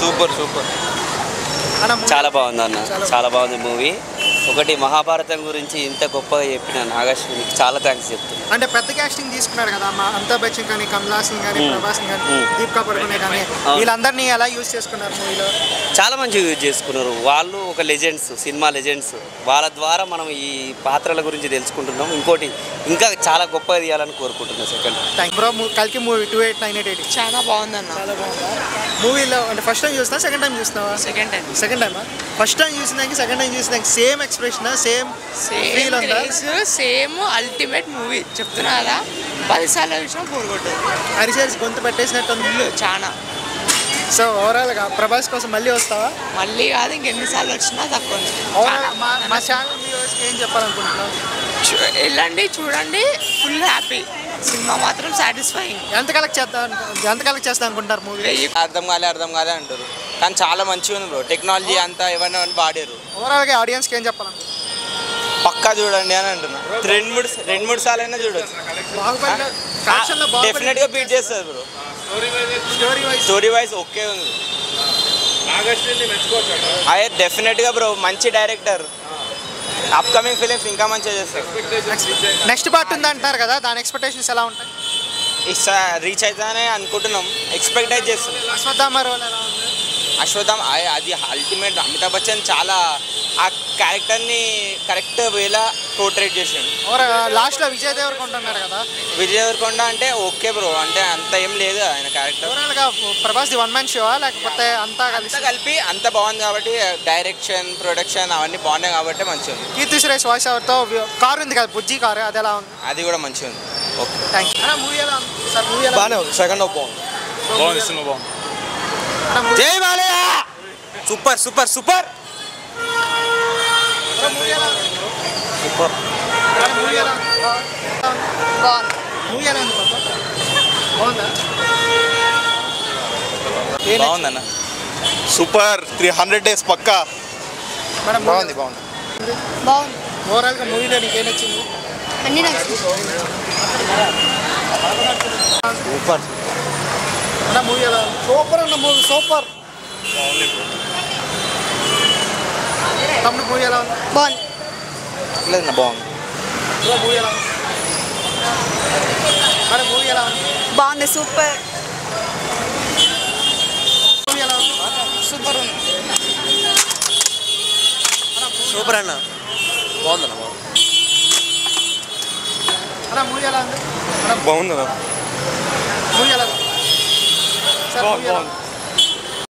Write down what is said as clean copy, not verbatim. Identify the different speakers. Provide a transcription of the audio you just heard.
Speaker 1: Super super
Speaker 2: చాలా బాగుంది అన్న, చాలా బాగుంది మూవీ. ఒకటి మహాభారతం గురించి ఇంత గొప్పగా చెప్పిన నాగశ్వినికి చాలా థ్యాంక్స్ చెప్తున్నాను.
Speaker 3: అంటే పెద్ద కాస్టింగ్ తీసుకున్నారు కదా, అమితాబ్ బచ్చన్ కానీ, కమల్ హాసన్ కానీ, ప్రభాస్ కానీ, దీపికా పడుకునే కానీ, వీళ్ళందరినీ ఎలా యూజ్ చేసుకున్నారు మూవీలో?
Speaker 2: చాలా మంచిగా యూజ్ చేసుకున్నారు. వాళ్ళు ఒక లెజెండ్స్, సినిమా లెజెండ్స్. వాళ్ళ ద్వారా మనం ఈ పాత్రల గురించి తెలుసుకుంటున్నాం. ఇంకోటి ఇంకా చాలా గొప్పగా తీయాలని కోరుకుంటున్నాం. Second
Speaker 3: thank bro. కల్కి మూవీ 2898
Speaker 4: చాలా బాగుందన్న.
Speaker 3: చాలా బాగుందా మూవీలో? అంటే ఫస్ట్ టైం చూస్తున్నా, సెకండ్ టైం చూస్తున్నావా? సెకండ్ టైమా? ఫస్ట్ టైం చూసినాక సెకండ్ టైం చూసినాక సేమ్ ఎక్స్ప్రెషన్, సేమ్ ఫీల్ ఉందా?
Speaker 4: సేమ్ అల్టిమేట్ మూవీ చెప్తున్నా కదా, 10 సార్లు చూసినా బోర్ కొట్టదు.
Speaker 3: హరిచేసి గొంతు పెట్టేసినట్టు ఉంది
Speaker 4: చాలా.
Speaker 3: సో ఓవరాల్గా ప్రభాస్ కోసం మళ్ళీ వస్తావా?
Speaker 4: మళ్ళీ కాదు, ఇంకెన్నిసార్లు వచ్చినా తక్కువ.
Speaker 3: మా ఛానల్ వ్యూవర్స్కి ఏం చెప్పాలనుకుంటున్నావు?
Speaker 4: వెళ్ళండి, చూడండి, ఫుల్ హ్యాపీ. సినిమా మాత్రం సాటిస్ఫైయింగ్.
Speaker 3: ఎంత కలెక్ట్ చేస్తా అనుకుంటారు మూవీ?
Speaker 1: అర్థం కాలే అంటారు, కానీ చాలా మంచిగా ఉంది బ్రో. టెక్నాలజీ అంతా ఎవరైనా వాడారు.
Speaker 3: ఓవరాల్గా ఆడియన్స్కి ఏం చెప్పాలనుకుంటున్నారు?
Speaker 1: పక్కా చూడండి అని అంటున్నా. రెండు మూడు సార్లు అయినా చూడొచ్చు. డెఫినెట్గా బీట్ చేస్తుంది బ్రో. స్టోరీ వైజ్ ఓకే ఉంది. అదే డెఫినెట్గా బ్రో, మంచి డైరెక్టర్. అప్కమింగ్ ఫిలిమ్స్ ఇంకా మంచిగా చేస్తారు.
Speaker 3: నెక్స్ట్ పార్ట్ ఉంది అంటారు కదా, దాని ఎక్స్పెక్టేషన్స్ ఎలా ఉంటాయి?
Speaker 1: రీచ్ అవుతానే అనుకుంటున్నాం, ఎక్స్పెక్ట్ అయితే చేస్తున్నాం.
Speaker 3: అశ్వత్థామ రోల్ ఎలా ఉంది?
Speaker 1: అశ్వత్థామ అది అల్టిమేట్. అమితాబ్ బచ్చన్ చాలా ఆ క్యారెక్టర్ని కరెక్ట్ వేలా పోర్ట్రేట్ చేసాడు.
Speaker 3: లాస్ట్లో విజయ్ దేవరకొండ ఉన్నారు కదా,
Speaker 1: విజయ్ దేవరకొండ అంటే ఓకే బ్రో, అంటే అంత ఏం లేదు ఆయన క్యారెక్టర్.
Speaker 3: ఓవరాల్గా ప్రభాస్ వన్ మ్యాన్ షో లేకపోతే అంతా
Speaker 1: కలిపి అంత బాగుంది కాబట్టి, డైరెక్షన్, ప్రొడక్షన్ అవన్నీ బాగున్నాయి కాబట్టి మంచిగా ఉంది.
Speaker 3: కీర్తి సురేష్ వాయిస్ ఓవర్తో కారు ఉంది కదా, బుజ్జి కారు, అది ఎలా ఉంది?
Speaker 1: అది కూడా మంచిగా ఉంది. Okay,
Speaker 3: thank you. మూవీ ఎలా ఉంది సార్? మూవీ ఎలా
Speaker 1: బాగానే ఉంది. సెకండ్ హాఫ్ బాగుంది.
Speaker 5: సినిమా బాగుంది.
Speaker 1: జై Balayya. Super super super.
Speaker 3: Movie ఎలా ఉంది?
Speaker 1: సూపర్.
Speaker 3: మూవీ ఎలా ఉంది?
Speaker 4: బాగుంది.
Speaker 3: మూవీ ఎలా ఉంది పాప? బాగుందా?
Speaker 1: బాగుందన్న. సూపర్. 300 days పక్కా.
Speaker 3: మేడం
Speaker 1: బాగుంది.
Speaker 4: బాగుంది.
Speaker 3: ఓవరాల్గా మూవీలో నీకు ఏం నచ్చింది?
Speaker 4: అన్నీ నచ్చింది.
Speaker 1: సూపర్.
Speaker 3: అన్న మూవీ ఎలా ఉంది? సూపర్ అన్న మూవీ, సూపర్. తమ్ముడు మూవీ ఎలా ఉంది?
Speaker 4: బాగుంది.
Speaker 1: లేదన్న బాగుంది.
Speaker 3: మూవీ ఎలా ఉంది? మేడం మూవీ ఎలా ఉంది?
Speaker 4: బాగుంది. సూపర్.
Speaker 3: మూవీ ఎలా ఉంది?
Speaker 4: సూపర్ ఉంది.
Speaker 1: సూపర్ అన్న. బాగుందన్న.
Speaker 3: అన్న మూవీ ఎలా ఉంది?
Speaker 1: బాగుందన్న.
Speaker 3: మూవీ ఎలా ఉంది? సార్ మూవీ ఎలా ఉంది?